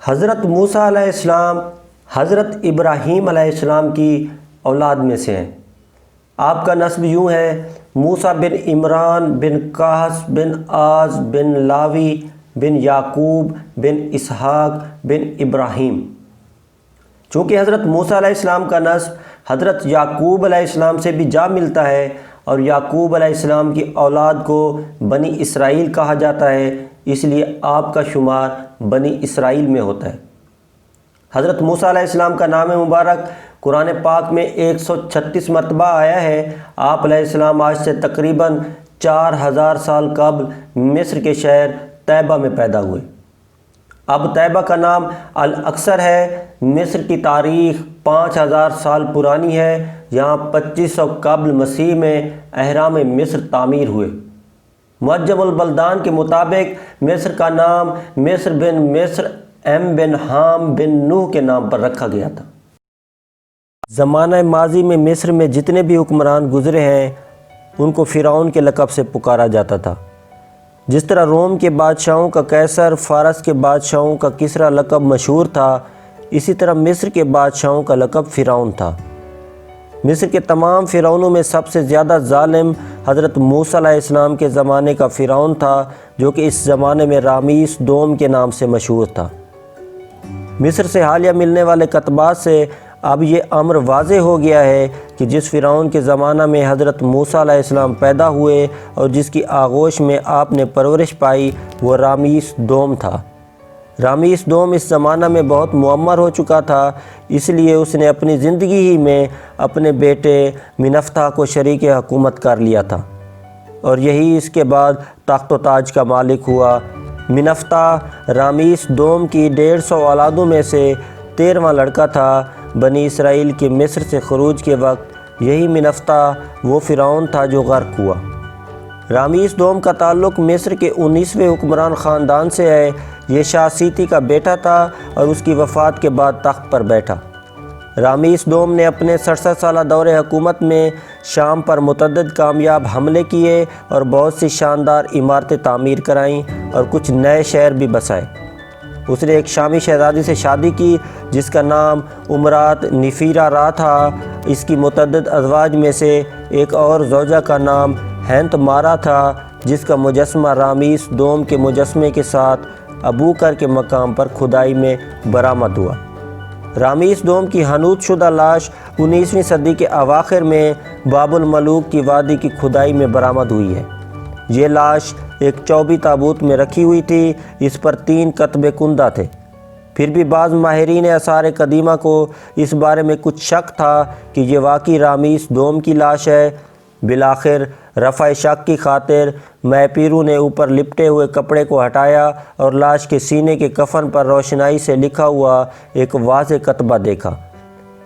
حضرت موسیٰ علیہ السلام حضرت ابراہیم علیہ السلام کی اولاد میں سے ہیں۔ آپ کا نسب یوں ہے: موسیٰ بن عمران بن قاس بن آز بن لاوی بن یعقوب بن اسحاق بن ابراہیم۔ چونکہ حضرت موسیٰ علیہ السلام کا نسب حضرت یعقوب علیہ السلام سے بھی جا ملتا ہے اور یعقوب علیہ السلام کی اولاد کو بنی اسرائیل کہا جاتا ہے، اس لیے آپ کا شمار بنی اسرائیل میں ہوتا ہے۔ حضرت موسیٰ علیہ السلام کا نام مبارک قرآن پاک میں 136 مرتبہ آیا ہے۔ آپ علیہ السلام آج سے تقریباً 4000 سال قبل مصر کے شہر طیبہ میں پیدا ہوئے۔ اب طیبہ کا نام الاقصر ہے۔ مصر کی تاریخ 5000 سال پرانی ہے۔ یہاں 2500 قبل مسیح میں اہرام مصر تعمیر ہوئے۔ معجم البلدان کے مطابق مصر کا نام مصر بن مصر ایم بن حام بن نوح کے نام پر رکھا گیا تھا۔ زمانہ ماضی میں مصر میں جتنے بھی حکمران گزرے ہیں ان کو فرعون کے لقب سے پکارا جاتا تھا۔ جس طرح روم کے بادشاہوں کا قیصر، فارس کے بادشاہوں کا کسریٰ لقب مشہور تھا، اسی طرح مصر کے بادشاہوں کا لقب فرعون تھا۔ مصر کے تمام فرعونوں میں سب سے زیادہ ظالم حضرت موسیٰ علیہ السلام کے زمانے کا فرعون تھا، جو کہ اس زمانے میں رامیس دوم کے نام سے مشہور تھا۔ مصر سے حالیہ ملنے والے کتبات سے اب یہ امر واضح ہو گیا ہے کہ جس فرعون کے زمانہ میں حضرت موسیٰ علیہ السلام پیدا ہوئے اور جس کی آغوش میں آپ نے پرورش پائی، وہ رامیس دوم تھا۔ رامیس دوم اس زمانہ میں بہت معمر ہو چکا تھا، اس لیے اس نے اپنی زندگی ہی میں اپنے بیٹے منفتح کو شریک حکومت کر لیا تھا، اور یہی اس کے بعد تخت و تاج کا مالک ہوا۔ منفتح رامیس دوم کی 150 اولادوں میں سے 13واں لڑکا تھا۔ بنی اسرائیل کے مصر سے خروج کے وقت یہی منفتح وہ فرعون تھا جو غرق ہوا۔ رامیس دوم کا تعلق مصر کے 19ویں حکمران خاندان سے ہے۔ یہ شاہ سیتی کا بیٹا تھا اور اس کی وفات کے بعد تخت پر بیٹھا۔ رامیس دوم نے اپنے 67 سالہ دور حکومت میں شام پر متعدد کامیاب حملے کیے اور بہت سی شاندار عمارتیں تعمیر کرائیں اور کچھ نئے شہر بھی بسائے۔ اس نے ایک شامی شہزادی سے شادی کی جس کا نام امرات نفیرہ را تھا۔ اس کی متعدد ازواج میں سے ایک اور زوجہ کا نام ہینت مارا تھا، جس کا مجسمہ رامیس دوم کے مجسمے کے ساتھ ابوکر کے مقام پر کھدائی میں برآمد ہوا۔ رامیس دوم کی حنوط شدہ لاش 19ویں صدی کے اواخر میں باب الملوک کی وادی کی کھدائی میں برآمد ہوئی ہے۔ یہ لاش ایک چوبی تابوت میں رکھی ہوئی تھی۔ اس پر 3 کتبے کندہ تھے۔ پھر بھی بعض ماہرین آثار قدیمہ کو اس بارے میں کچھ شک تھا کہ یہ واقعی رامیس دوم کی لاش ہے۔ بالآخر رفع شک کی خاطر مے پیرو نے اوپر لپٹے ہوئے کپڑے کو ہٹایا اور لاش کے سینے کے کفن پر روشنائی سے لکھا ہوا ایک واضح کتبہ دیکھا،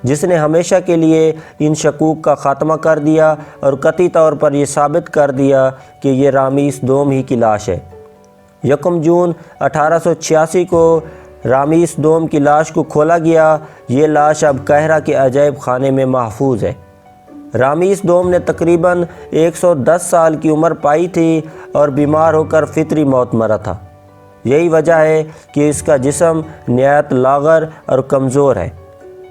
جس نے ہمیشہ کے لیے ان شکوک کا خاتمہ کر دیا اور قطعی طور پر یہ ثابت کر دیا کہ یہ رامیس دوم ہی کی لاش ہے۔ 1 جون 1886 کو رامیس دوم کی لاش کو کھولا گیا۔ یہ لاش اب قاہرہ کے عجائب خانے میں محفوظ ہے۔ رامیس دوم نے تقریباً 110 سال کی عمر پائی تھی اور بیمار ہو کر فطری موت مرا تھا۔ یہی وجہ ہے کہ اس کا جسم نہایت لاغر اور کمزور ہے،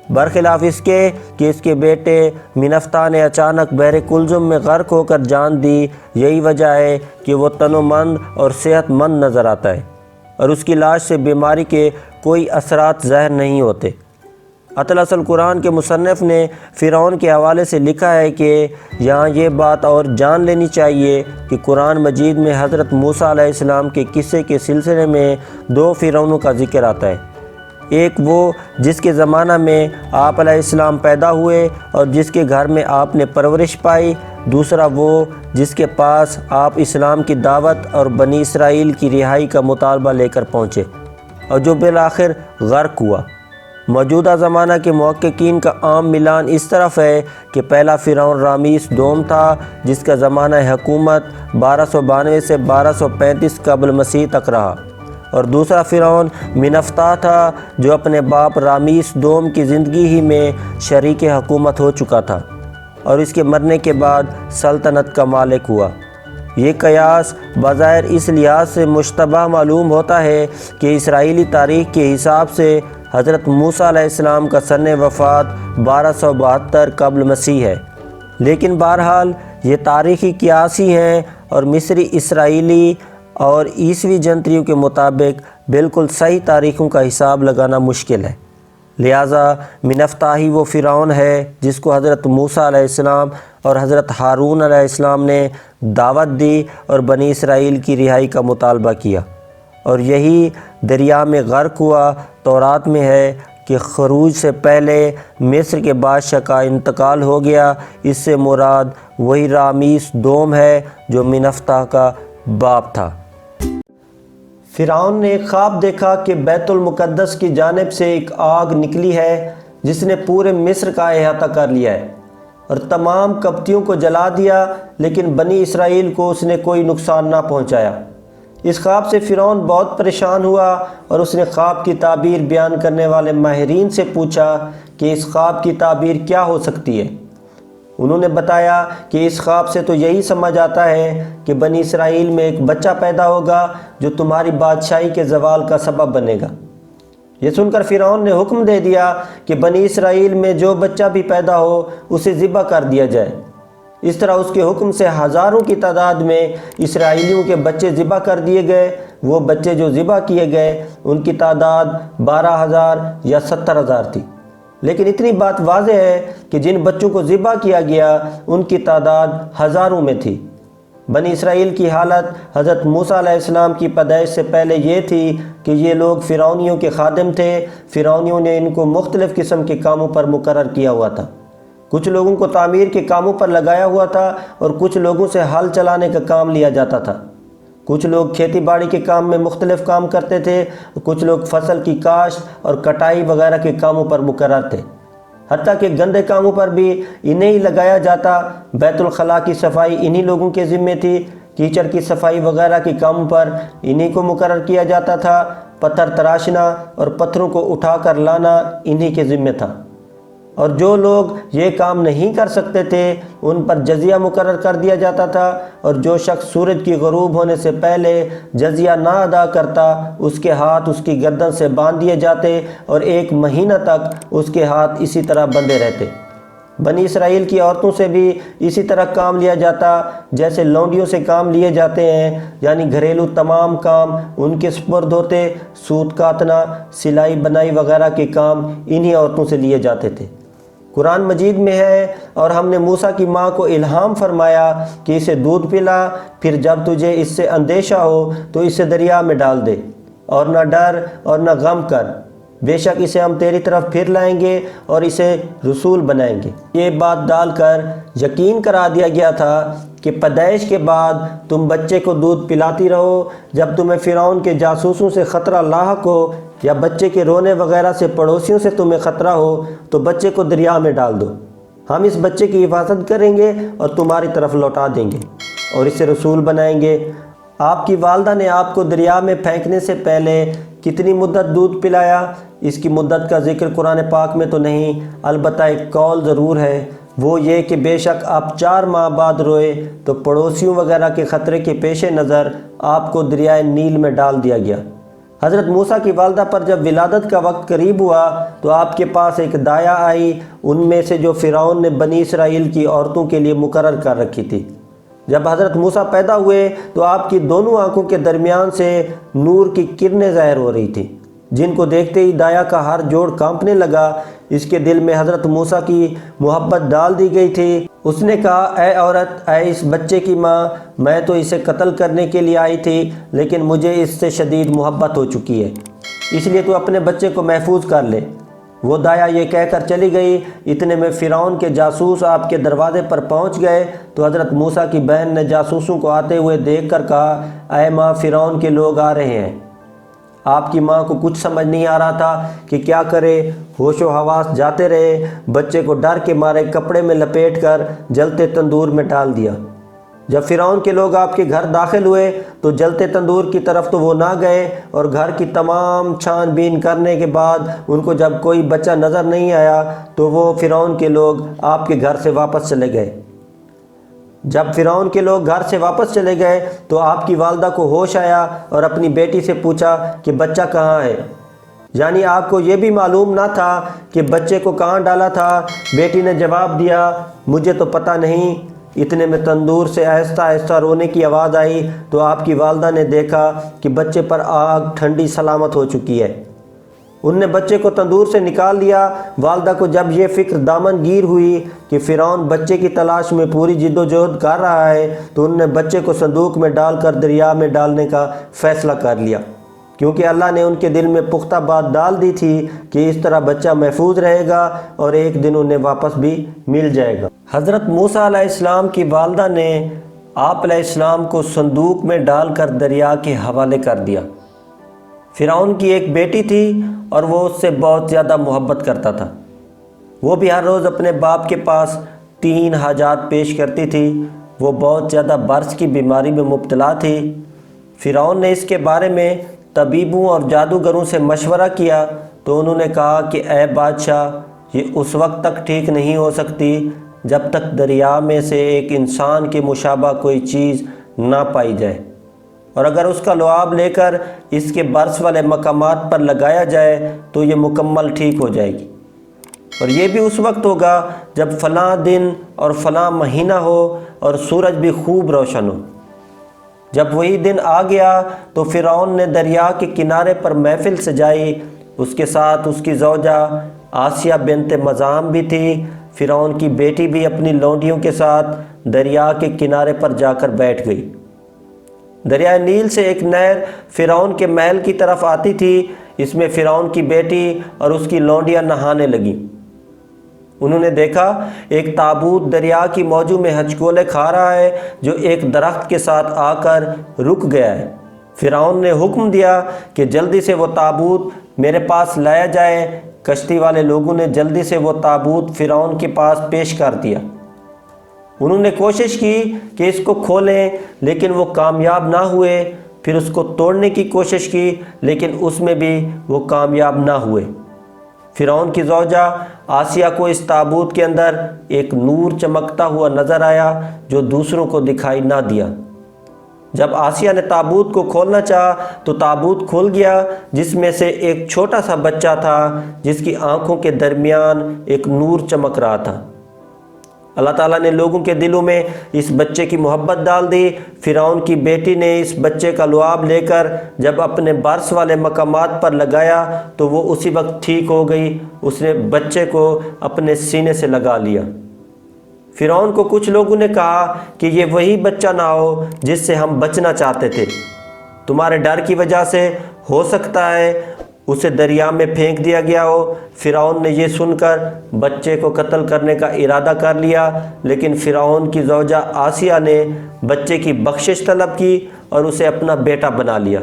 برخلاف اس کے کہ اس کے بیٹے منفتح نے اچانک بحر کلزم میں غرق ہو کر جان دی۔ یہی وجہ ہے کہ وہ تنومند اور صحت مند نظر آتا ہے اور اس کی لاش سے بیماری کے کوئی اثرات ظاہر نہیں ہوتے۔ اطلس القرآن کے مصنف نے فرعون کے حوالے سے لکھا ہے کہ یہاں یہ بات اور جان لینی چاہیے کہ قرآن مجید میں حضرت موسیٰ علیہ السلام کے قصے کے سلسلے میں 2 فرعونوں کا ذکر آتا ہے۔ ایک وہ جس کے زمانہ میں آپ علیہ السلام پیدا ہوئے اور جس کے گھر میں آپ نے پرورش پائی۔ دوسرا وہ جس کے پاس آپ اسلام کی دعوت اور بنی اسرائیل کی رہائی کا مطالبہ لے کر پہنچے اور جو بالآخر غرق ہوا۔ موجودہ زمانہ کے محققین کا عام ملان اس طرف ہے کہ پہلا فرعون رامیس دوم تھا، جس کا زمانہ حکومت 1292 سے 1235 قبل مسیح تک رہا، اور دوسرا فرعون منفتح تھا جو اپنے باپ رامیس دوم کی زندگی ہی میں شریک حکومت ہو چکا تھا اور اس کے مرنے کے بعد سلطنت کا مالک ہوا۔ یہ قیاس بظاہر اس لحاظ سے مشتبہ معلوم ہوتا ہے کہ اسرائیلی تاریخ کے حساب سے حضرت موسیٰ علیہ السلام کا سن وفات 1272 قبل مسیح ہے، لیکن بہرحال یہ تاریخی قیاس ہی ہیں اور مصری، اسرائیلی اور عیسوی جنتریوں کے مطابق بالکل صحیح تاریخوں کا حساب لگانا مشکل ہے۔ لہٰذا منفتاحی وہ فرعون ہے جس کو حضرت موسیٰ علیہ السلام اور حضرت ہارون علیہ السلام نے دعوت دی اور بنی اسرائیل کی رہائی کا مطالبہ کیا، اور یہی دریا میں غرق ہوا۔ تورات میں ہے کہ خروج سے پہلے مصر کے بادشاہ کا انتقال ہو گیا۔ اس سے مراد وہی رامیس دوم ہے جو منفتح کا باپ تھا۔ فرعون نے ایک خواب دیکھا کہ بیت المقدس کی جانب سے ایک آگ نکلی ہے جس نے پورے مصر کا احاطہ کر لیا ہے اور تمام قبطیوں کو جلا دیا، لیکن بنی اسرائیل کو اس نے کوئی نقصان نہ پہنچایا۔ اس خواب سے فرعون بہت پریشان ہوا اور اس نے خواب کی تعبیر بیان کرنے والے ماہرین سے پوچھا کہ اس خواب کی تعبیر کیا ہو سکتی ہے۔ انہوں نے بتایا کہ اس خواب سے تو یہی سمجھ آتا ہے کہ بنی اسرائیل میں ایک بچہ پیدا ہوگا جو تمہاری بادشاہی کے زوال کا سبب بنے گا۔ یہ سن کر فرعون نے حکم دے دیا کہ بنی اسرائیل میں جو بچہ بھی پیدا ہو اسے ذبح کر دیا جائے۔ اس طرح اس کے حکم سے ہزاروں کی تعداد میں اسرائیلیوں کے بچے ذبح کر دیے گئے۔ وہ بچے جو ذبح کیے گئے ان کی تعداد 12,000 یا 70,000 تھی، لیکن اتنی بات واضح ہے کہ جن بچوں کو ذبح کیا گیا ان کی تعداد ہزاروں میں تھی۔ بنی اسرائیل کی حالت حضرت موسیٰ علیہ السلام کی پیدائش سے پہلے یہ تھی کہ یہ لوگ فرعونیوں کے خادم تھے۔ فرعونیوں نے ان کو مختلف قسم کے کاموں پر مقرر کیا ہوا تھا۔ کچھ لوگوں کو تعمیر کے کاموں پر لگایا ہوا تھا اور کچھ لوگوں سے ہل چلانے کا کام لیا جاتا تھا۔ کچھ لوگ کھیتی باڑی کے کام میں مختلف کام کرتے تھے، کچھ لوگ فصل کی کاشت اور کٹائی وغیرہ کے کاموں پر مقرر تھے، حتیٰ کہ گندے کاموں پر بھی انہیں ہی لگایا جاتا۔ بیت الخلاء کی صفائی انہی لوگوں کے ذمے تھی، کیچڑ کی صفائی وغیرہ کے کاموں پر انہی کو مقرر کیا جاتا تھا، پتھر تراشنا اور پتھروں کو اٹھا کر لانا انہی کے ذمے تھا، اور جو لوگ یہ کام نہیں کر سکتے تھے ان پر جزیہ مقرر کر دیا جاتا تھا، اور جو شخص سورج کی غروب ہونے سے پہلے جزیہ نہ ادا کرتا اس کے ہاتھ اس کی گردن سے باندھ دیے جاتے اور 1 مہینہ تک اس کے ہاتھ اسی طرح بندھے رہتے۔ بنی اسرائیل کی عورتوں سے بھی اسی طرح کام لیا جاتا جیسے لونڈیوں سے کام لیے جاتے ہیں، یعنی گھریلو تمام کام ان کے سپرد ہوتے۔ سوت کاتنا، سلائی بنائی وغیرہ کے کام انہی عورتوں سے لیے جاتے تھے۔ قرآن مجید میں ہے، اور ہم نے موسیٰ کی ماں کو الہام فرمایا کہ اسے دودھ پلا، پھر جب تجھے اس سے اندیشہ ہو تو اسے دریا میں ڈال دے، اور نہ ڈر اور نہ غم کر، بے شک اسے ہم تیری طرف پھر لائیں گے اور اسے رسول بنائیں گے۔ یہ بات ڈال کر یقین کرا دیا گیا تھا کہ پیدائش کے بعد تم بچے کو دودھ پلاتی رہو، جب تمہیں فرعون کے جاسوسوں سے خطرہ لاحق ہو یا بچے کے رونے وغیرہ سے پڑوسیوں سے تمہیں خطرہ ہو تو بچے کو دریا میں ڈال دو، ہم اس بچے کی حفاظت کریں گے اور تمہاری طرف لوٹا دیں گے اور اسے رسول بنائیں گے۔ آپ کی والدہ نے آپ کو دریا میں پھینکنے سے پہلے کتنی مدت دودھ پلایا؟ اس کی مدت کا ذکر قرآن پاک میں تو نہیں، البتہ ایک قول ضرور ہے، وہ یہ کہ بے شک آپ 4 ماہ بعد روئے تو پڑوسیوں وغیرہ کے خطرے کے پیش نظر آپ کو دریائے نیل میں ڈال دیا گیا۔ حضرت موسیٰ کی والدہ پر جب ولادت کا وقت قریب ہوا تو آپ کے پاس ایک دایا آئی، ان میں سے جو فرعون نے بنی اسرائیل کی عورتوں کے لیے مقرر کر رکھی تھی۔ جب حضرت موسیٰ پیدا ہوئے تو آپ کی دونوں آنکھوں کے درمیان سے نور کی کرنیں ظاہر ہو رہی تھیں، جن کو دیکھتے ہی دایا کا ہر جوڑ کانپنے لگا۔ اس کے دل میں حضرت موسیٰ کی محبت ڈال دی گئی تھی۔ اس نے کہا، اے عورت، اے اس بچے کی ماں، میں تو اسے قتل کرنے کے لیے آئی تھی، لیکن مجھے اس سے شدید محبت ہو چکی ہے، اس لیے تو اپنے بچے کو محفوظ کر لے۔ وہ دایا یہ کہہ کر چلی گئی۔ اتنے میں فرعون کے جاسوس آپ کے دروازے پر پہنچ گئے تو حضرت موسیٰ کی بہن نے جاسوسوں کو آتے ہوئے دیکھ کر کہا، اے ماں، فرعون کے لوگ آ رہے ہیں۔ آپ کی ماں کو کچھ سمجھ نہیں آ رہا تھا کہ کیا کرے، ہوش و حواس جاتے رہے۔ بچے کو ڈر کے مارے کپڑے میں لپیٹ کر جلتے تندور میں ڈال دیا۔ جب فرعون کے لوگ آپ کے گھر داخل ہوئے تو جلتے تندور کی طرف تو وہ نہ گئے، اور گھر کی تمام چھان بین کرنے کے بعد ان کو جب کوئی بچہ نظر نہیں آیا تو وہ فرعون کے لوگ آپ کے گھر سے واپس چلے گئے۔ جب فرعون کے لوگ گھر سے واپس چلے گئے تو آپ کی والدہ کو ہوش آیا اور اپنی بیٹی سے پوچھا کہ بچہ کہاں ہے، یعنی آپ کو یہ بھی معلوم نہ تھا کہ بچے کو کہاں ڈالا تھا۔ بیٹی نے جواب دیا، مجھے تو پتہ نہیں۔ اتنے میں تندور سے آہستہ آہستہ رونے کی آواز آئی تو آپ کی والدہ نے دیکھا کہ بچے پر آگ ٹھنڈی سلامت ہو چکی ہے۔ ان نے بچے کو تندور سے نکال لیا۔ والدہ کو جب یہ فکر دامن گیر ہوئی کہ فرعون بچے کی تلاش میں پوری جد و جہد کر رہا ہے تو ان نے بچے کو صندوق میں ڈال کر دریا میں ڈالنے کا فیصلہ کر لیا، کیونکہ اللہ نے ان کے دل میں پختہ بات ڈال دی تھی کہ اس طرح بچہ محفوظ رہے گا اور ایک دن انہیں واپس بھی مل جائے گا۔ حضرت موسیٰ علیہ السلام کی والدہ نے آپ علیہ السلام کو صندوق میں ڈال کر دریا کے حوالے کر دیا۔ فرعون کی ایک بیٹی تھی اور وہ اس سے بہت زیادہ محبت کرتا تھا۔ وہ بھی ہر روز اپنے باپ کے پاس 3 حاجات پیش کرتی تھی۔ وہ بہت زیادہ برس کی بیماری میں مبتلا تھی۔ فرعون نے اس کے بارے میں طبیبوں اور جادوگروں سے مشورہ کیا تو انہوں نے کہا کہ اے بادشاہ، یہ اس وقت تک ٹھیک نہیں ہو سکتی جب تک دریا میں سے ایک انسان کے مشابہ کوئی چیز نہ پائی جائے، اور اگر اس کا لعاب لے کر اس کے برس والے مقامات پر لگایا جائے تو یہ مکمل ٹھیک ہو جائے گی، اور یہ بھی اس وقت ہوگا جب فلاں دن اور فلاں مہینہ ہو اور سورج بھی خوب روشن ہو۔ جب وہی دن آ گیا تو فرعون نے دریا کے کنارے پر محفل سجائی۔ اس کے ساتھ اس کی زوجہ آسیہ بنت مزاحم بھی تھی۔ فرعون کی بیٹی بھی اپنی لونڈیوں کے ساتھ دریا کے کنارے پر جا کر بیٹھ گئی۔ دریائے نیل سے ایک نہر فرعون کے محل کی طرف آتی تھی۔ اس میں فرعون کی بیٹی اور اس کی لونڈیاں نہانے لگیں۔ انہوں نے دیکھا ایک تابوت دریا کی موجوں میں ہچکولے کھا رہا ہے جو ایک درخت کے ساتھ آ کر رک گیا ہے۔ فرعون نے حکم دیا کہ جلدی سے وہ تابوت میرے پاس لایا جائے۔ کشتی والے لوگوں نے جلدی سے وہ تابوت فرعون کے پاس پیش کر دیا۔ انہوں نے کوشش کی کہ اس کو کھولیں لیکن وہ کامیاب نہ ہوئے۔ پھر اس کو توڑنے کی کوشش کی لیکن اس میں بھی وہ کامیاب نہ ہوئے۔ فرعون کی زوجہ آسیہ کو اس تابوت کے اندر ایک نور چمکتا ہوا نظر آیا جو دوسروں کو دکھائی نہ دیا۔ جب آسیہ نے تابوت کو کھولنا چاہا تو تابوت کھل گیا، جس میں سے ایک چھوٹا سا بچہ تھا جس کی آنکھوں کے درمیان ایک نور چمک رہا تھا۔ اللہ تعالیٰ نے لوگوں کے دلوں میں اس بچے کی محبت ڈال دی۔ فرعون کی بیٹی نے اس بچے کا لعاب لے کر جب اپنے برس والے مقامات پر لگایا تو وہ اسی وقت ٹھیک ہو گئی۔ اس نے بچے کو اپنے سینے سے لگا لیا۔ فرعون کو کچھ لوگوں نے کہا کہ یہ وہی بچہ نہ ہو جس سے ہم بچنا چاہتے تھے، تمہارے ڈر کی وجہ سے ہو سکتا ہے اسے دریا میں پھینک دیا گیا ہو۔ فرعون نے یہ سن کر بچے کو قتل کرنے کا ارادہ کر لیا، لیکن فرعون کی زوجہ آسیہ نے بچے کی بخشش طلب کی اور اسے اپنا بیٹا بنا لیا۔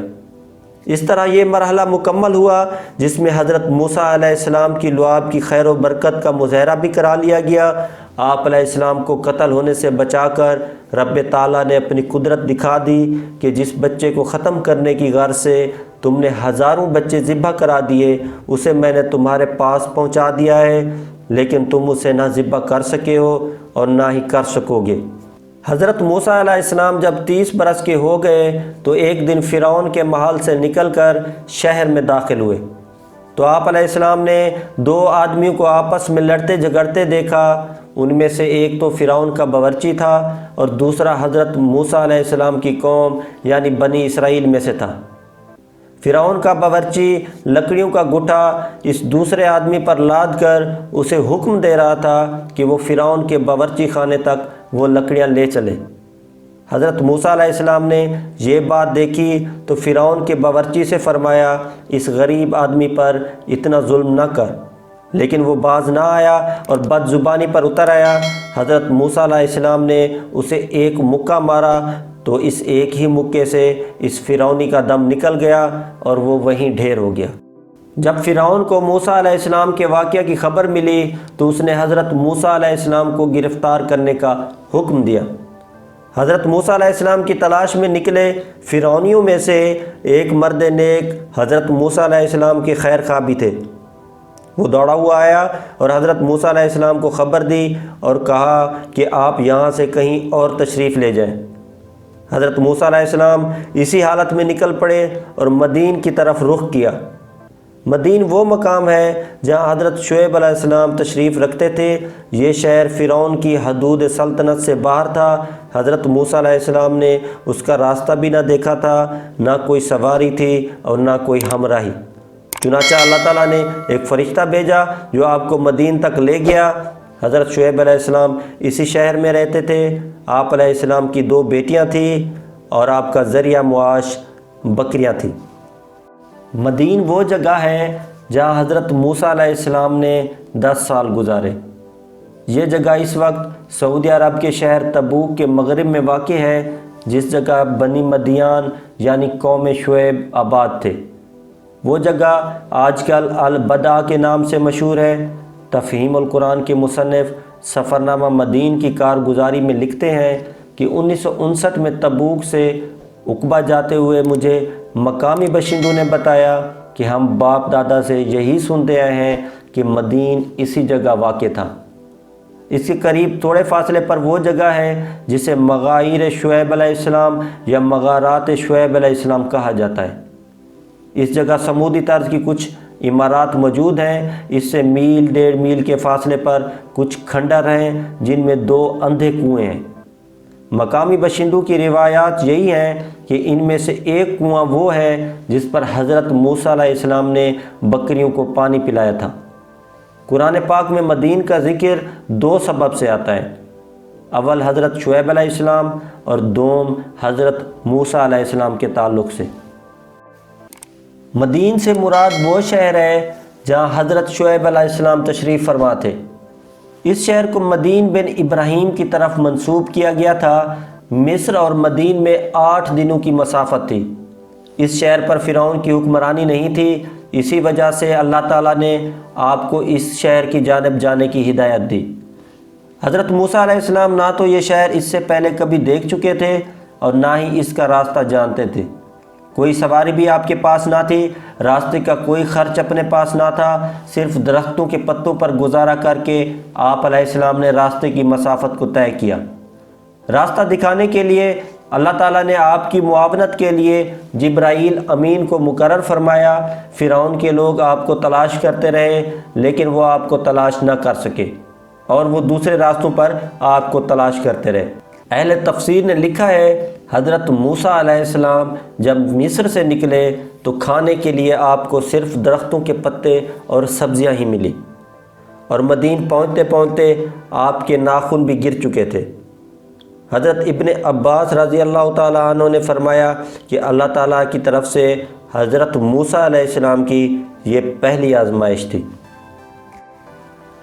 اس طرح یہ مرحلہ مکمل ہوا جس میں حضرت موسیٰ علیہ السلام کی لعاب کی خیر و برکت کا مظاہرہ بھی کرا لیا گیا۔ آپ علیہ السلام کو قتل ہونے سے بچا کر رب تعالیٰ نے اپنی قدرت دکھا دی کہ جس بچے کو ختم کرنے کی غرض سے تم نے ہزاروں بچے ذبح کرا دیے، اسے میں نے تمہارے پاس پہنچا دیا ہے، لیکن تم اسے نہ ذبح کر سکے ہو اور نہ ہی کر سکو گے۔ حضرت موسیٰ علیہ السلام جب 30 برس کے ہو گئے تو ایک دن فرعون کے محل سے نکل کر شہر میں داخل ہوئے تو آپ علیہ السلام نے 2 آدمیوں کو آپس میں لڑتے جھگڑتے دیکھا۔ ان میں سے ایک تو فرعون کا باورچی تھا اور دوسرا حضرت موسیٰ علیہ السلام کی قوم یعنی بنی اسرائیل میں سے تھا۔ فرعون کا باورچی لکڑیوں کا گٹھا اس دوسرے آدمی پر لاد کر اسے حکم دے رہا تھا کہ وہ فرعون کے باورچی خانے تک وہ لکڑیاں لے چلے۔ حضرت موسیٰ علیہ السلام نے یہ بات دیکھی تو فرعون کے باورچی سے فرمایا، اس غریب آدمی پر اتنا ظلم نہ کر، لیکن وہ باز نہ آیا اور بد زبانی پر اتر آیا۔ حضرت موسیٰ علیہ السلام نے اسے ایک مکہ مارا تو اس ایک ہی مکے سے اس فرعونی کا دم نکل گیا اور وہ وہیں ڈھیر ہو گیا۔ جب فرعون کو موسیٰ علیہ السلام کے واقعہ کی خبر ملی تو اس نے حضرت موسیٰ علیہ السلام کو گرفتار کرنے کا حکم دیا۔ حضرت موسیٰ علیہ السلام کی تلاش میں نکلے فرعونیوں میں سے ایک مرد نیک حضرت موسیٰ علیہ السلام کے خیر خواہ بھی تھے۔ وہ دوڑا ہوا آیا اور حضرت موسیٰ علیہ السلام کو خبر دی اور کہا کہ آپ یہاں سے کہیں اور تشریف لے جائیں۔ حضرت موسیٰ علیہ السلام اسی حالت میں نکل پڑے اور مدین کی طرف رخ کیا۔ مدین وہ مقام ہے جہاں حضرت شعیب علیہ السلام تشریف رکھتے تھے۔ یہ شہر فرعون کی حدود سلطنت سے باہر تھا۔ حضرت موسیٰ علیہ السلام نے اس کا راستہ بھی نہ دیکھا تھا، نہ کوئی سواری تھی اور نہ کوئی ہمراہی۔ چنانچہ اللہ تعالیٰ نے ایک فرشتہ بھیجا جو آپ کو مدین تک لے گیا۔ حضرت شعیب علیہ السلام اسی شہر میں رہتے تھے۔ آپ علیہ السلام کی 2 بیٹیاں تھیں اور آپ کا ذریعہ معاش بکریاں تھیں۔ مدین وہ جگہ ہے جہاں حضرت موسیٰ علیہ السلام نے 10 سال گزارے۔ یہ جگہ اس وقت سعودی عرب کے شہر تبوک کے مغرب میں واقع ہے، جس جگہ بنی مدیان یعنی قوم شعیب آباد تھے۔ وہ جگہ آج کل البدع کے نام سے مشہور ہے۔ تفہیم القرآن کے مصنف سفرنامہ مدین کی کارگزاری میں لکھتے ہیں کہ 1959 میں تبوک سے عقبہ جاتے ہوئے مجھے مقامی باشندوں نے بتایا کہ ہم باپ دادا سے یہی سنتے آئے ہیں کہ مدین اسی جگہ واقع تھا۔ اس کے قریب تھوڑے فاصلے پر وہ جگہ ہے جسے مغائر شعیب علیہ السلام یا مغارات شعیب علیہ السلام کہا جاتا ہے۔ اس جگہ سمودی طرز کی کچھ عمارات موجود ہیں۔ اس سے میل 1.5 میل کے فاصلے پر کچھ کھنڈر ہیں جن میں 2 اندھے کنویں ہیں۔ مقامی باشندوں کی روایات یہی ہیں کہ ان میں سے ایک کنواں وہ ہے جس پر حضرت موسیٰ علیہ السلام نے بکریوں کو پانی پلایا تھا۔ قرآن پاک میں مدین کا ذکر 2 سبب سے آتا ہے، اول حضرت شعیب علیہ السلام اور دوم حضرت موسیٰ علیہ السلام کے تعلق سے۔ مدین سے مراد وہ شہر ہے جہاں حضرت شعیب علیہ السلام تشریف فرما تھے۔ اس شہر کو مدین بن ابراہیم کی طرف منسوب کیا گیا تھا۔ مصر اور مدین میں 8 دنوں کی مسافت تھی۔ اس شہر پر فرعون کی حکمرانی نہیں تھی، اسی وجہ سے اللہ تعالیٰ نے آپ کو اس شہر کی جانب جانے کی ہدایت دی۔ حضرت موسیٰ علیہ السلام نہ تو یہ شہر اس سے پہلے کبھی دیکھ چکے تھے اور نہ ہی اس کا راستہ جانتے تھے۔ کوئی سواری بھی آپ کے پاس نہ تھی، راستے کا کوئی خرچ اپنے پاس نہ تھا، صرف درختوں کے پتوں پر گزارا کر کے آپ علیہ السلام نے راستے کی مسافت کو طے کیا۔ راستہ دکھانے کے لیے اللہ تعالیٰ نے آپ کی معاونت کے لیے جبرائیل امین کو مقرر فرمایا۔ فرعون کے لوگ آپ کو تلاش کرتے رہے لیکن وہ آپ کو تلاش نہ کر سکے اور وہ دوسرے راستوں پر آپ کو تلاش کرتے رہے۔ اہل تفسیر نے لکھا ہے حضرت موسیٰ علیہ السلام جب مصر سے نکلے تو کھانے کے لیے آپ کو صرف درختوں کے پتے اور سبزیاں ہی ملی، اور مدین پہنچتے پہنچتے آپ کے ناخن بھی گر چکے تھے۔ حضرت ابن عباس رضی اللہ تعالیٰ عنہ نے فرمایا کہ اللہ تعالیٰ کی طرف سے حضرت موسیٰ علیہ السلام کی یہ پہلی آزمائش تھی۔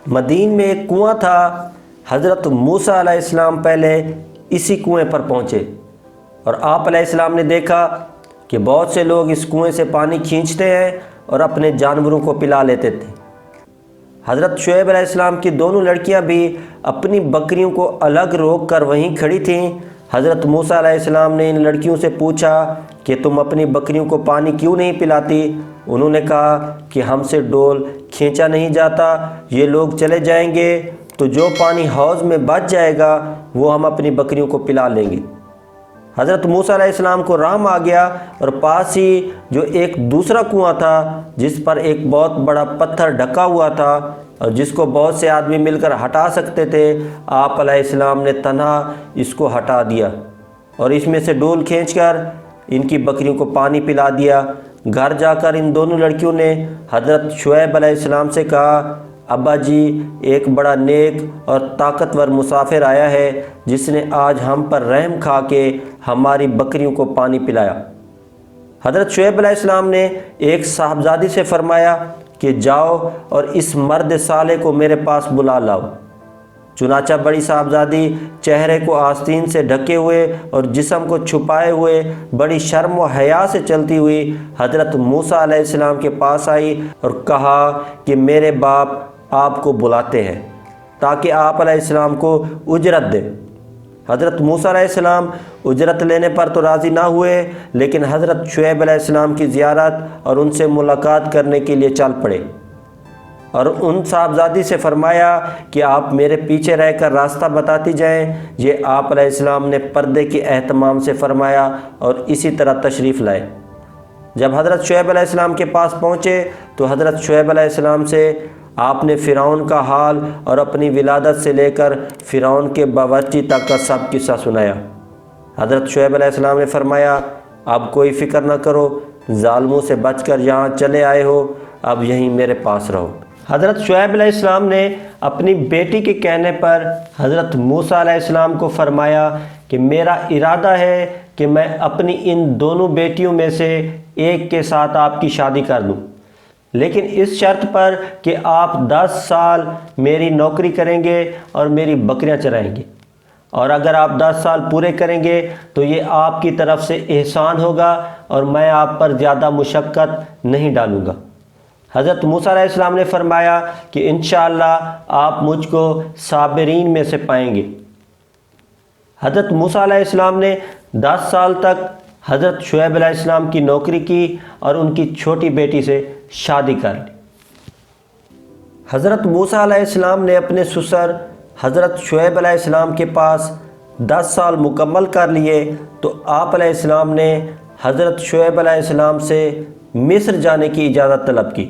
مدین میں ایک کنواں تھا۔ حضرت موسیٰ علیہ السلام پہلے اسی کنویں پر پہنچے اور آپ علیہ السلام نے دیکھا کہ بہت سے لوگ اس کنویں سے پانی کھینچتے ہیں اور اپنے جانوروں کو پلا لیتے تھے۔ حضرت شعیب علیہ السلام کی دونوں لڑکیاں بھی اپنی بکریوں کو الگ روک کر وہیں کھڑی تھیں۔ حضرت موسیٰ علیہ السلام نے ان لڑکیوں سے پوچھا کہ تم اپنی بکریوں کو پانی کیوں نہیں پلاتی؟ انہوں نے کہا کہ ہم سے ڈول کھینچا نہیں جاتا، یہ لوگ چلے جائیں گے تو جو پانی حوض میں بچ جائے گا وہ ہم اپنی بکریوں کو پلا لیں گے۔ حضرت موسیٰ علیہ السلام کو رحم آ گیا اور پاس ہی جو ایک دوسرا کنواں تھا جس پر ایک بہت بڑا پتھر ڈھکا ہوا تھا اور جس کو بہت سے آدمی مل کر ہٹا سکتے تھے، آپ علیہ السلام نے تنہا اس کو ہٹا دیا اور اس میں سے ڈول کھینچ کر ان کی بکریوں کو پانی پلا دیا۔ گھر جا کر ان دونوں لڑکیوں نے حضرت شعیب علیہ السلام سے کہا، ابا جی ایک بڑا نیک اور طاقتور مسافر آیا ہے جس نے آج ہم پر رحم کھا کے ہماری بکریوں کو پانی پلایا۔ حضرت شعیب علیہ السلام نے ایک صاحبزادی سے فرمایا کہ جاؤ اور اس مرد صالح کو میرے پاس بلا لاؤ۔ چنانچہ بڑی صاحبزادی چہرے کو آستین سے ڈھکے ہوئے اور جسم کو چھپائے ہوئے بڑی شرم و حیا سے چلتی ہوئی حضرت موسیٰ علیہ السلام کے پاس آئی اور کہا کہ میرے باپ آپ کو بلاتے ہیں تاکہ آپ علیہ السلام کو اجرت دیں۔ حضرت موسیٰ علیہ السلام اجرت لینے پر تو راضی نہ ہوئے لیکن حضرت شعیب علیہ السلام کی زیارت اور ان سے ملاقات کرنے کے لیے چل پڑے۔ اور ان صاحبزادی سے فرمایا کہ آپ میرے پیچھے رہ کر راستہ بتاتی جائیں۔ یہ آپ علیہ السلام نے پردے کے اہتمام سے فرمایا اور اسی طرح تشریف لائے۔ جب حضرت شعیب علیہ السلام کے پاس پہنچے تو حضرت شعیب علیہ السلام سے آپ نے فرعون کا حال اور اپنی ولادت سے لے کر فرعون کے باورچی تک کا سب قصہ سنایا۔ حضرت شعیب علیہ السلام نے فرمایا اب کوئی فکر نہ کرو، ظالموں سے بچ کر یہاں چلے آئے ہو، اب یہیں میرے پاس رہو۔ حضرت شعیب علیہ السلام نے اپنی بیٹی کے کہنے پر حضرت موسیٰ علیہ السلام کو فرمایا کہ میرا ارادہ ہے کہ میں اپنی ان دونوں بیٹیوں میں سے ایک کے ساتھ آپ کی شادی کر دوں، لیکن اس شرط پر کہ آپ 10 سال میری نوکری کریں گے اور میری بکریاں چرائیں گے، اور اگر آپ 10 سال پورے کریں گے تو یہ آپ کی طرف سے احسان ہوگا اور میں آپ پر زیادہ مشقت نہیں ڈالوں گا۔ حضرت موسیٰ علیہ السلام نے فرمایا کہ انشاءاللہ آپ مجھ کو صابرین میں سے پائیں گے۔ حضرت موسیٰ علیہ السلام نے 10 سال تک حضرت شعیب علیہ السلام کی نوکری کی اور ان کی چھوٹی بیٹی سے شادی کر لی۔ حضرت موسیٰ علیہ السلام نے اپنے سسر حضرت شعیب علیہ السلام کے پاس 10 سال مکمل کر لیے تو آپ علیہ السلام نے حضرت شعیب علیہ السلام سے مصر جانے کی اجازت طلب کی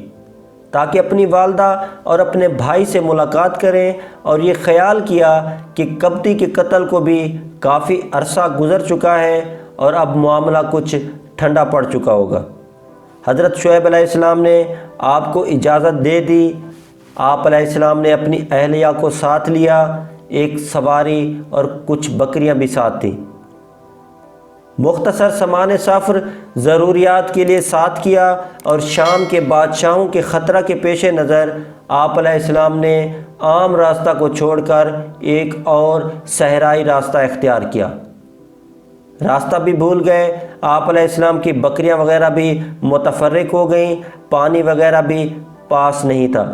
تاکہ اپنی والدہ اور اپنے بھائی سے ملاقات کریں، اور یہ خیال کیا کہ قبطی کے قتل کو بھی کافی عرصہ گزر چکا ہے اور اب معاملہ کچھ ٹھنڈا پڑ چکا ہوگا۔ حضرت شعیب علیہ السلام نے آپ کو اجازت دے دی۔ آپ علیہ السلام نے اپنی اہلیہ کو ساتھ لیا، ایک سواری اور کچھ بکریاں بھی ساتھ تھیں۔ مختصر سامان سفر ضروریات کے لیے ساتھ کیا، اور شام کے بادشاہوں کے خطرہ کے پیش نظر آپ علیہ السلام نے عام راستہ کو چھوڑ کر ایک اور صحرائی راستہ اختیار کیا۔ راستہ بھی بھول گئے، آپ علیہ السلام کی بکریاں وغیرہ بھی متفرق ہو گئیں، پانی وغیرہ بھی پاس نہیں تھا۔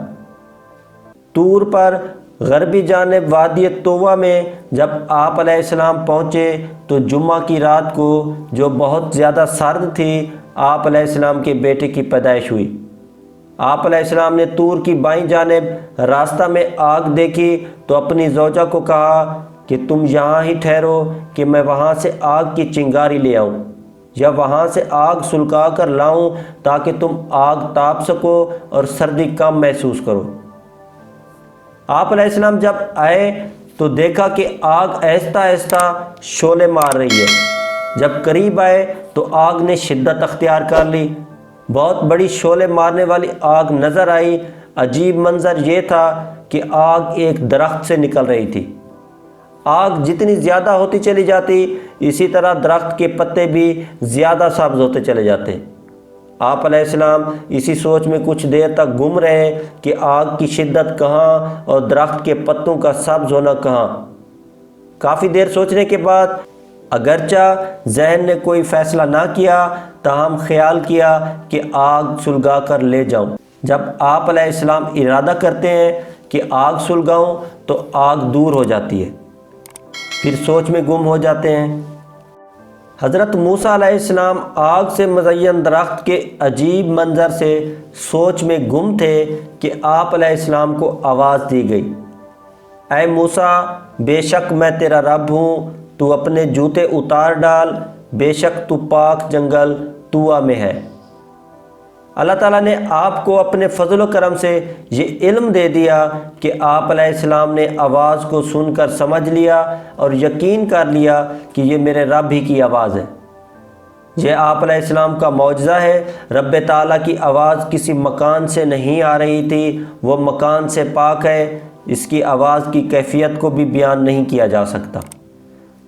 طور پر غربی جانب وادی طوہ میں جب آپ علیہ السلام پہنچے تو جمعہ کی رات کو، جو بہت زیادہ سرد تھی، آپ علیہ السلام کے بیٹے کی پیدائش ہوئی۔ آپ علیہ السلام نے طور کی بائیں جانب راستہ میں آگ دیکھی تو اپنی زوجہ کو کہا کہ تم یہاں ہی ٹھہرو کہ میں وہاں سے آگ کی چنگاری لے آؤں، یا وہاں سے آگ سلگا کر لاؤں تاکہ تم آگ تاپ سکو اور سردی کم محسوس کرو۔ آپ علیہ السلام جب آئے تو دیکھا کہ آگ آہستہ آہستہ شعلے مار رہی ہے۔ جب قریب آئے تو آگ نے شدت اختیار کر لی، بہت بڑی شعلے مارنے والی آگ نظر آئی۔ عجیب منظر یہ تھا کہ آگ ایک درخت سے نکل رہی تھی۔ آگ جتنی زیادہ ہوتی چلی جاتی، اسی طرح درخت کے پتے بھی زیادہ سبز ہوتے چلے جاتے۔ آپ علیہ السلام اسی سوچ میں کچھ دیر تک گم رہے کہ آگ کی شدت کہاں اور درخت کے پتوں کا سبز ہونا کہاں۔ کافی دیر سوچنے کے بعد اگرچہ ذہن نے کوئی فیصلہ نہ کیا، تاہم خیال کیا کہ آگ سلگا کر لے جاؤں۔ جب آپ علیہ السلام ارادہ کرتے ہیں کہ آگ سلگاؤں تو آگ دور ہو جاتی ہے، پھر سوچ میں گم ہو جاتے ہیں۔ حضرت موسیٰ علیہ السلام آگ سے مزین درخت کے عجیب منظر سے سوچ میں گم تھے کہ آپ علیہ السلام کو آواز دی گئی، اے موسیٰ، بے شک میں تیرا رب ہوں، تو اپنے جوتے اتار ڈال، بے شک تو پاک جنگل طوہ میں ہے۔ اللہ تعالیٰ نے آپ کو اپنے فضل و کرم سے یہ علم دے دیا کہ آپ علیہ السلام نے آواز کو سن کر سمجھ لیا اور یقین کر لیا کہ یہ میرے رب ہی کی آواز ہے۔ یہ آپ علیہ السلام کا معجزہ ہے۔ رب تعالیٰ کی آواز کسی مکان سے نہیں آ رہی تھی، وہ مکان سے پاک ہے، اس کی آواز کی کیفیت کو بھی بیان نہیں کیا جا سکتا۔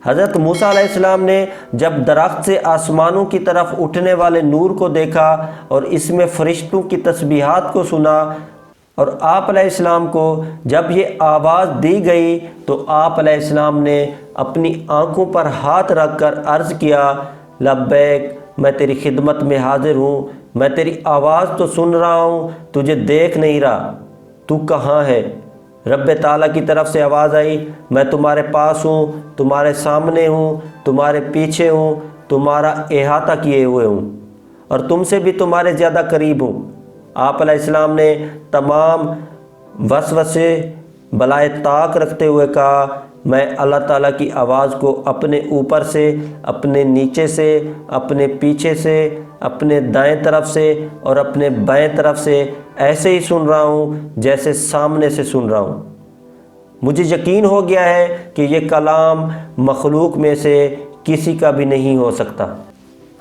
حضرت موسیٰ علیہ السلام نے جب درخت سے آسمانوں کی طرف اٹھنے والے نور کو دیکھا اور اس میں فرشتوں کی تسبیحات کو سنا، اور آپ علیہ السلام کو جب یہ آواز دی گئی تو آپ علیہ السلام نے اپنی آنکھوں پر ہاتھ رکھ کر عرض کیا، لبیک، میں تیری خدمت میں حاضر ہوں، میں تیری آواز تو سن رہا ہوں، تجھے دیکھ نہیں رہا، تو کہاں ہے؟ رب تعالیٰ کی طرف سے آواز آئی، میں تمہارے پاس ہوں، تمہارے سامنے ہوں، تمہارے پیچھے ہوں، تمہارا احاطہ کیے ہوئے ہوں، اور تم سے بھی تمہارے زیادہ قریب ہوں۔ آپ علیہ السلام نے تمام وسوسے بلائے طاق رکھتے ہوئے کہا، میں اللہ تعالیٰ کی آواز کو اپنے اوپر سے، اپنے نیچے سے، اپنے پیچھے سے، اپنے دائیں طرف سے اور اپنے بائیں طرف سے ایسے ہی سن رہا ہوں جیسے سامنے سے سن رہا ہوں۔ مجھے یقین ہو گیا ہے کہ یہ کلام مخلوق میں سے کسی کا بھی نہیں ہو سکتا۔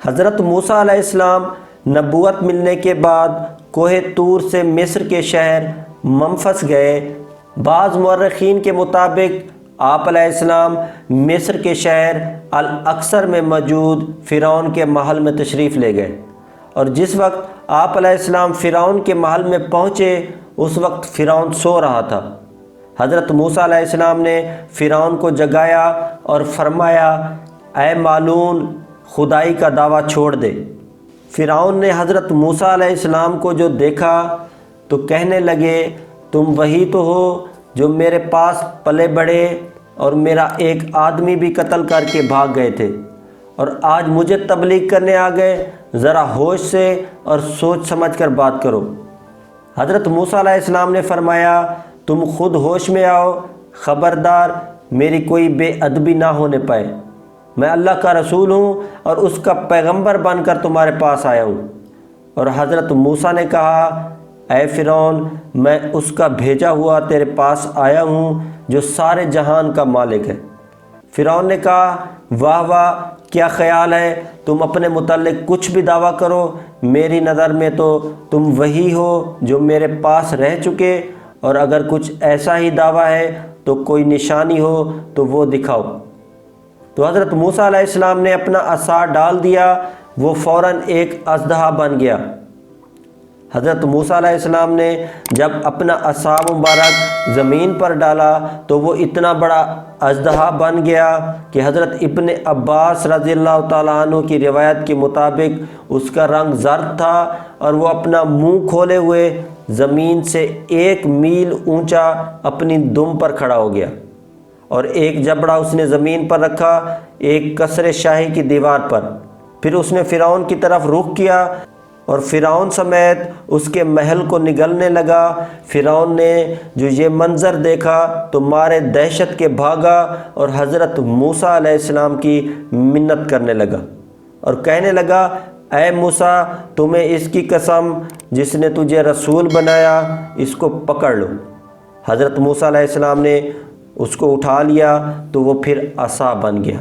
حضرت موسیٰ علیہ السلام نبوت ملنے کے بعد کوہ طور سے مصر کے شہر منفس گئے۔ بعض مورخین کے مطابق آپ علیہ السلام مصر کے شہر الاقصر میں موجود فرعون کے محل میں تشریف لے گئے، اور جس وقت آپ علیہ السلام فرعون کے محل میں پہنچے اس وقت فرعون سو رہا تھا۔ حضرت موسیٰ علیہ السلام نے فرعون کو جگایا اور فرمایا، اے مالون، خدائی کا دعویٰ چھوڑ دے۔ فرعون نے حضرت موسیٰ علیہ السلام کو جو دیکھا تو کہنے لگے، تم وہی تو ہو جو میرے پاس پلے بڑھے اور میرا ایک آدمی بھی قتل کر کے بھاگ گئے تھے، اور آج مجھے تبلیغ کرنے آ گئے؟ ذرا ہوش سے اور سوچ سمجھ کر بات کرو۔ حضرت موسیٰ علیہ السلام نے فرمایا، تم خود ہوش میں آؤ، خبردار میری کوئی بے ادبی نہ ہونے پائے۔ میں اللہ کا رسول ہوں اور اس کا پیغمبر بن کر تمہارے پاس آیا ہوں۔ اور حضرت موسیٰ نے کہا، اے فرعون، میں اس کا بھیجا ہوا تیرے پاس آیا ہوں جو سارے جہان کا مالک ہے۔ فرعون نے کہا، واہ واہ، کیا خیال ہے، تم اپنے متعلق کچھ بھی دعویٰ کرو، میری نظر میں تو تم وہی ہو جو میرے پاس رہ چکے، اور اگر کچھ ایسا ہی دعویٰ ہے تو کوئی نشانی ہو تو وہ دکھاؤ۔ تو حضرت موسیٰ علیہ السلام نے اپنا عصا ڈال دیا، وہ فوراً ایک اژدہا بن گیا۔ حضرت موسیٰ علیہ السلام نے جب اپنا عصا مبارک زمین پر ڈالا تو وہ اتنا بڑا اژدہا بن گیا کہ حضرت ابن عباس رضی اللہ تعالیٰ عنہ کی روایت کے مطابق اس کا رنگ زرد تھا، اور وہ اپنا منہ کھولے ہوئے زمین سے 1 میل اونچا اپنی دم پر کھڑا ہو گیا، اور ایک جبڑا اس نے زمین پر رکھا، ایک قصر شاہی کی دیوار پر۔ پھر اس نے فرعون کی طرف رخ کیا اور فرعون سمیت اس کے محل کو نگلنے لگا۔ فرعون نے جو یہ منظر دیکھا تو مارے دہشت کے بھاگا اور حضرت موسیٰ علیہ السلام کی منت کرنے لگا اور کہنے لگا، اے موسیٰ، تمہیں اس کی قسم جس نے تجھے رسول بنایا، اس کو پکڑ لو۔ حضرت موسیٰ علیہ السلام نے اس کو اٹھا لیا تو وہ پھر عصا بن گیا۔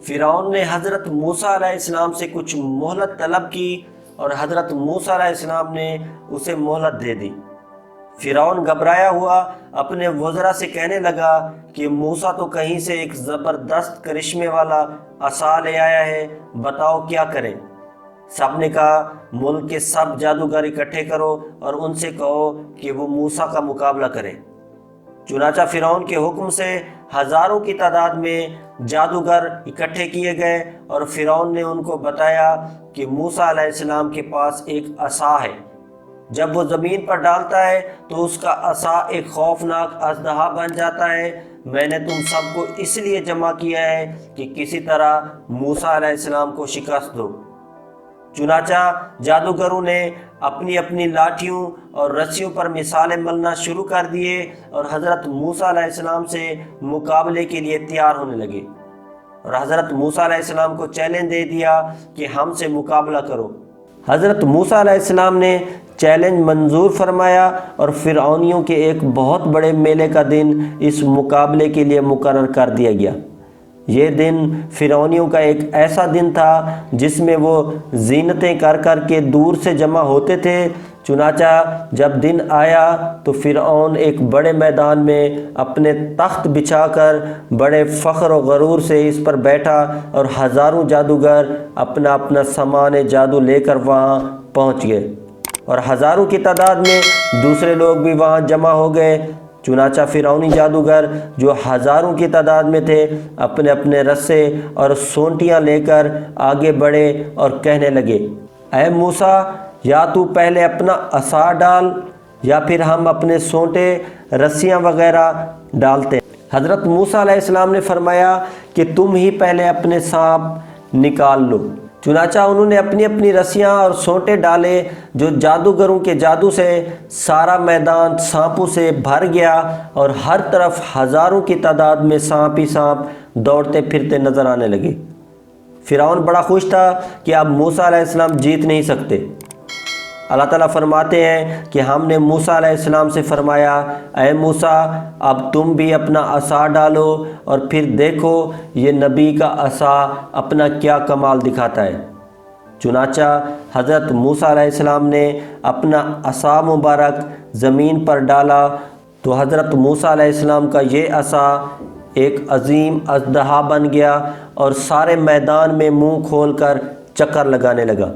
فرعون نے حضرت موسیٰ علیہ السلام سے کچھ مہلت طلب کی اور حضرت موسیٰ علیہ السلام نے اسے مہلت دے دی۔ فرعون گھبرایا ہوا اپنے وزراء سے کہنے لگا کہ موسیٰ تو کہیں سے ایک زبردست کرشمے والا عصا لے آیا ہے، بتاؤ کیا کریں؟ سب نے کہا، ملک کے سب جادوگر اکٹھے کرو اور ان سے کہو کہ وہ موسیٰ کا مقابلہ کریں۔ چنانچہ فرعون کے حکم سے ہزاروں کی تعداد میں جادوگر اکٹھے کیے گئے، اور فرعون نے ان کو بتایا کہ موسیٰ علیہ السلام کے پاس ایک عصا ہے، جب وہ زمین پر ڈالتا ہے تو اس کا عصا ایک خوفناک اژدہا بن جاتا ہے۔ میں نے تم سب کو اس لیے جمع کیا ہے کہ کسی طرح موسیٰ علیہ السلام کو شکست دو۔ چنانچہ جادوگروں نے اپنی اپنی لاٹھیوں اور رسیوں پر مثالیں ملنا شروع کر دیے اور حضرت موسیٰ علیہ السلام سے مقابلے کے لیے تیار ہونے لگے، اور حضرت موسیٰ علیہ السلام کو چیلنج دے دیا کہ ہم سے مقابلہ کرو۔ حضرت موسیٰ علیہ السلام نے چیلنج منظور فرمایا، اور فرعونیوں کے ایک بہت بڑے میلے کا دن اس مقابلے کے لیے مقرر کر دیا گیا۔ یہ دن فرعونیوں کا ایک ایسا دن تھا جس میں وہ زینتیں کر کر کے دور سے جمع ہوتے تھے۔ چنانچہ جب دن آیا تو فرعون ایک بڑے میدان میں اپنے تخت بچھا کر بڑے فخر و غرور سے اس پر بیٹھا، اور ہزاروں جادوگر اپنا اپنا سامان جادو لے کر وہاں پہنچ گئے، اور ہزاروں کی تعداد میں دوسرے لوگ بھی وہاں جمع ہو گئے۔ چنانچہ فرعونی جادوگر جو ہزاروں کی تعداد میں تھے اپنے اپنے رسے اور سونٹیاں لے کر آگے بڑھے اور کہنے لگے، اے موسیٰ، یا تو پہلے اپنا عصا ڈال یا پھر ہم اپنے سونٹے، رسیاں وغیرہ ڈالتے۔ حضرت موسیٰ علیہ السلام نے فرمایا کہ تم ہی پہلے اپنے سانپ نکال لو۔ چنانچہ انہوں نے اپنی اپنی رسیاں اور سونٹے ڈالے جو جادوگروں کے جادو سے سارا میدان سانپوں سے بھر گیا اور ہر طرف ہزاروں کی تعداد میں سانپ ہی سانپ دوڑتے پھرتے نظر آنے لگے۔ فرعون بڑا خوش تھا کہ اب موسیٰ علیہ السلام جیت نہیں سکتے۔ اللہ تعالیٰ فرماتے ہیں کہ ہم نے موسیٰ علیہ السلام سے فرمایا، اے موسیٰ اب تم بھی اپنا عصا ڈالو اور پھر دیکھو یہ نبی کا عصا اپنا کیا کمال دکھاتا ہے۔ چنانچہ حضرت موسیٰ علیہ السلام نے اپنا عصا مبارک زمین پر ڈالا تو حضرت موسیٰ علیہ السلام کا یہ عصا ایک عظیم اژدہا بن گیا اور سارے میدان میں منہ کھول کر چکر لگانے لگا،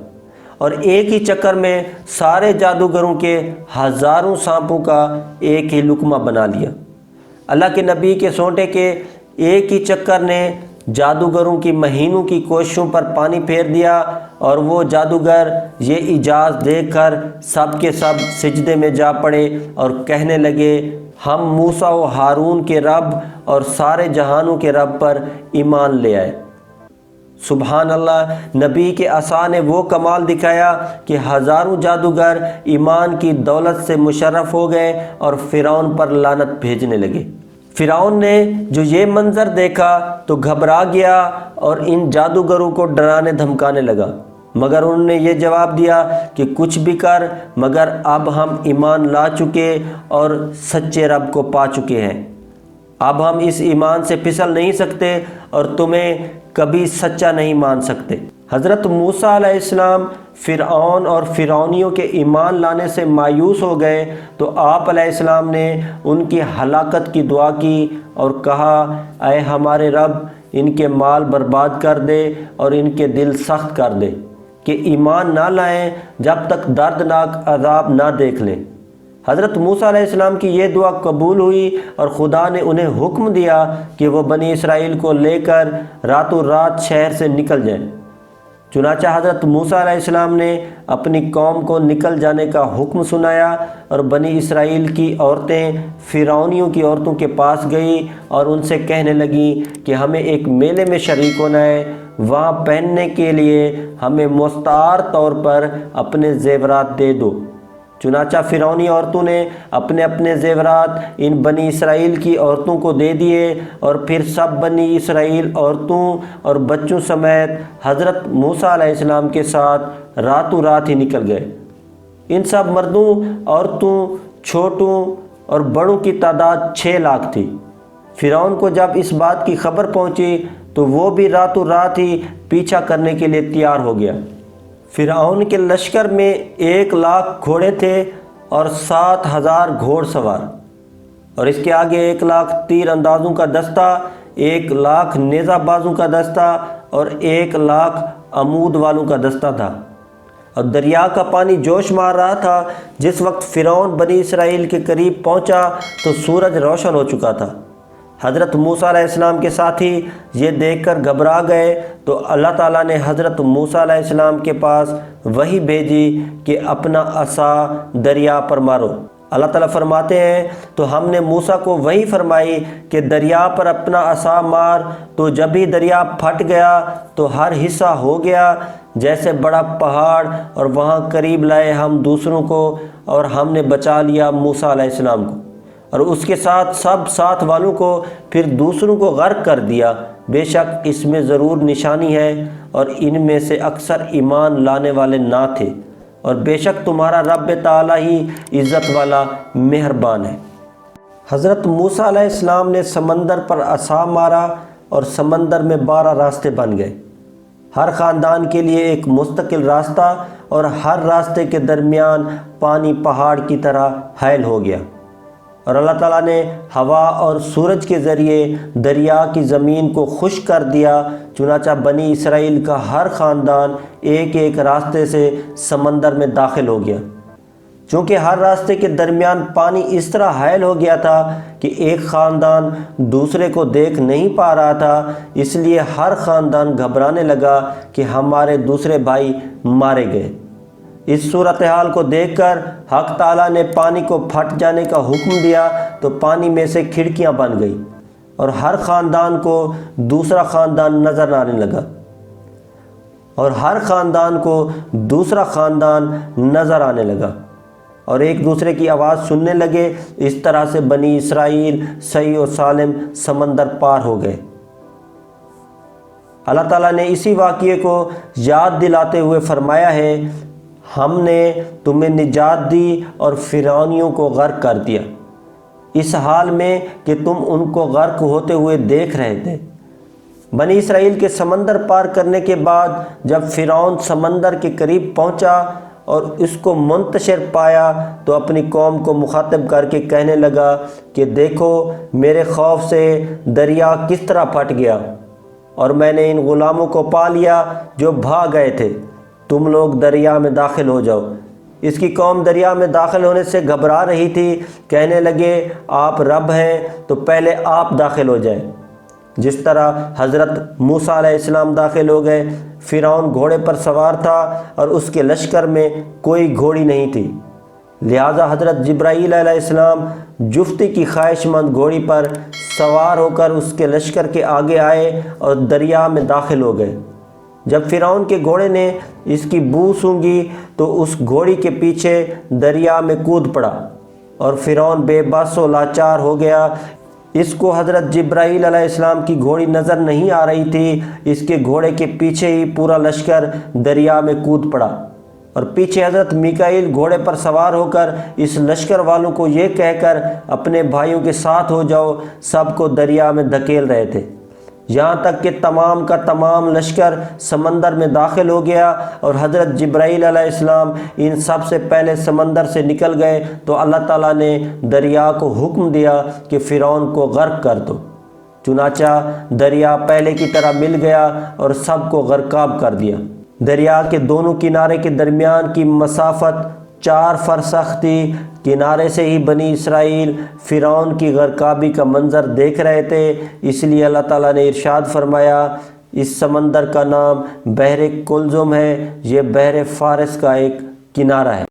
اور ایک ہی چکر میں سارے جادوگروں کے ہزاروں سانپوں کا ایک ہی لقمہ بنا لیا۔ اللہ کے نبی کے سونٹے کے ایک ہی چکر نے جادوگروں کی مہینوں کی کوششوں پر پانی پھیر دیا، اور وہ جادوگر یہ اعجاز دیکھ کر سب کے سب سجدے میں جا پڑے اور کہنے لگے، ہم موسیٰ و ہارون کے رب اور سارے جہانوں کے رب پر ایمان لے آئے۔ سبحان اللہ، نبی کے عصا نے وہ کمال دکھایا کہ ہزاروں جادوگر ایمان کی دولت سے مشرف ہو گئے اور فرعون پر لعنت بھیجنے لگے۔ فرعون نے جو یہ منظر دیکھا تو گھبرا گیا اور ان جادوگروں کو ڈرانے دھمکانے لگا، مگر انہوں نے یہ جواب دیا کہ کچھ بھی کر، مگر اب ہم ایمان لا چکے اور سچے رب کو پا چکے ہیں۔ اب ہم اس ایمان سے پھسل نہیں سکتے اور تمہیں کبھی سچا نہیں مان سکتے۔ حضرت موسیٰ علیہ السلام فرعون اور فرعونیوں کے ایمان لانے سے مایوس ہو گئے تو آپ علیہ السلام نے ان کی ہلاکت کی دعا کی اور کہا، اے ہمارے رب، ان کے مال برباد کر دے اور ان کے دل سخت کر دے کہ ایمان نہ لائیں جب تک دردناک عذاب نہ دیکھ لیں۔ حضرت موسیٰ علیہ السلام کی یہ دعا قبول ہوئی اور خدا نے انہیں حکم دیا کہ وہ بنی اسرائیل کو لے کر راتوں رات شہر سے نکل جائیں۔ چنانچہ حضرت موسیٰ علیہ السلام نے اپنی قوم کو نکل جانے کا حکم سنایا اور بنی اسرائیل کی عورتیں فرعونیوں کی عورتوں کے پاس گئیں اور ان سے کہنے لگیں کہ ہمیں ایک میلے میں شریک ہونا ہے، وہاں پہننے کے لیے ہمیں مستعار طور پر اپنے زیورات دے دو۔ چنانچہ فرعونی عورتوں نے اپنے اپنے زیورات ان بنی اسرائیل کی عورتوں کو دے دیے، اور پھر سب بنی اسرائیل عورتوں اور بچوں سمیت حضرت موسیٰ علیہ السلام کے ساتھ راتوں رات ہی نکل گئے۔ ان سب مردوں، عورتوں، چھوٹوں اور بڑوں کی تعداد 6 لاکھ تھی۔ فرعون کو جب اس بات کی خبر پہنچی تو وہ بھی راتوں رات ہی پیچھا کرنے کے لیے تیار ہو گیا۔ فرعون کے لشکر میں 1 لاکھ گھوڑے تھے اور 7,000 گھوڑ سوار، اور اس کے آگے 1 لاکھ تیر اندازوں کا دستہ، 1 لاکھ نیزہ بازوں کا دستہ اور 1 لاکھ عمود والوں کا دستہ تھا۔ اور دریا کا پانی جوش مار رہا تھا۔ جس وقت فرعون بنی اسرائیل کے قریب پہنچا تو سورج روشن ہو چکا تھا۔ حضرت موسیٰ علیہ السلام کے ساتھی یہ دیکھ کر گھبرا گئے تو اللہ تعالیٰ نے حضرت موسیٰ علیہ السلام کے پاس وحی بھیجی کہ اپنا عصا دریا پر مارو۔ اللہ تعالیٰ فرماتے ہیں تو ہم نے موسیٰ کو وحی فرمائی کہ دریا پر اپنا عصا مار، تو جب ہی دریا پھٹ گیا تو ہر حصہ ہو گیا جیسے بڑا پہاڑ، اور وہاں قریب لائے ہم دوسروں کو اور ہم نے بچا لیا موسیٰ علیہ السلام کو اور اس کے ساتھ سب ساتھ والوں کو، پھر دوسروں کو غرق کر دیا۔ بے شک اس میں ضرور نشانی ہے اور ان میں سے اکثر ایمان لانے والے نہ تھے، اور بے شک تمہارا رب تعالیٰ ہی عزت والا مہربان ہے۔ حضرت موسیٰ علیہ السلام نے سمندر پر عصا مارا اور سمندر میں 12 راستے بن گئے، ہر خاندان کے لیے ایک مستقل راستہ، اور ہر راستے کے درمیان پانی پہاڑ کی طرح حائل ہو گیا۔ اور اللہ تعالیٰ نے ہوا اور سورج کے ذریعے دریا کی زمین کو خشک کر دیا، چنانچہ بنی اسرائیل کا ہر خاندان ایک ایک راستے سے سمندر میں داخل ہو گیا۔ چونکہ ہر راستے کے درمیان پانی اس طرح حائل ہو گیا تھا کہ ایک خاندان دوسرے کو دیکھ نہیں پا رہا تھا، اس لیے ہر خاندان گھبرانے لگا کہ ہمارے دوسرے بھائی مارے گئے۔ اس صورتحال کو دیکھ کر حق تعالیٰ نے پانی کو پھٹ جانے کا حکم دیا تو پانی میں سے کھڑکیاں بن گئی اور ہر خاندان کو دوسرا خاندان نظر آنے لگا، اور ہر خاندان کو دوسرا خاندان نظر آنے لگا اور ایک دوسرے کی آواز سننے لگے۔ اس طرح سے بنی اسرائیل صحیح و سالم سمندر پار ہو گئے۔ اللہ تعالیٰ نے اسی واقعے کو یاد دلاتے ہوئے فرمایا ہے، ہم نے تمہیں نجات دی اور فرعونیوں کو غرق کر دیا، اس حال میں کہ تم ان کو غرق ہوتے ہوئے دیکھ رہے تھے۔ بنی اسرائیل کے سمندر پار کرنے کے بعد جب فرعون سمندر کے قریب پہنچا اور اس کو منتشر پایا تو اپنی قوم کو مخاطب کر کے کہنے لگا کہ دیکھو میرے خوف سے دریا کس طرح پھٹ گیا اور میں نے ان غلاموں کو پا لیا جو بھاگ گئے تھے، تم لوگ دریا میں داخل ہو جاؤ۔ اس کی قوم دریا میں داخل ہونے سے گھبرا رہی تھی، کہنے لگے آپ رب ہیں تو پہلے آپ داخل ہو جائیں۔ جس طرح حضرت موسیٰ علیہ السلام داخل ہو گئے۔ فرعون گھوڑے پر سوار تھا اور اس کے لشکر میں کوئی گھوڑی نہیں تھی، لہٰذا حضرت جبرائیل علیہ السلام جفتی کی خواہش مند گھوڑی پر سوار ہو کر اس کے لشکر کے آگے آئے اور دریا میں داخل ہو گئے۔ جب فرعون کے گھوڑے نے اس کی بو سونگھی تو اس گھوڑی کے پیچھے دریا میں کود پڑا اور فرعون بے بس و لاچار ہو گیا۔ اس کو حضرت جبرائیل علیہ السلام کی گھوڑی نظر نہیں آ رہی تھی، اس کے گھوڑے کے پیچھے ہی پورا لشکر دریا میں کود پڑا اور پیچھے حضرت میکائیل گھوڑے پر سوار ہو کر اس لشکر والوں کو یہ کہہ کر اپنے بھائیوں کے ساتھ ہو جاؤ سب کو دریا میں دھکیل رہے تھے، یہاں تک کہ تمام کا تمام لشکر سمندر میں داخل ہو گیا اور حضرت جبرائیل علیہ السلام ان سب سے پہلے سمندر سے نکل گئے تو اللہ تعالیٰ نے دریا کو حکم دیا کہ فرعون کو غرق کر دو۔ چنانچہ دریا پہلے کی طرح مل گیا اور سب کو غرقاب کر دیا۔ دریا کے دونوں کنارے کے درمیان کی مسافت 4 فرسخ تھی۔ کنارے سے ہی بنی اسرائیل فرعون کی غرقابی کا منظر دیکھ رہے تھے، اس لیے اللہ تعالیٰ نے ارشاد فرمایا اس سمندر کا نام بحر کلزم ہے، یہ بحر فارس کا ایک کنارہ ہے۔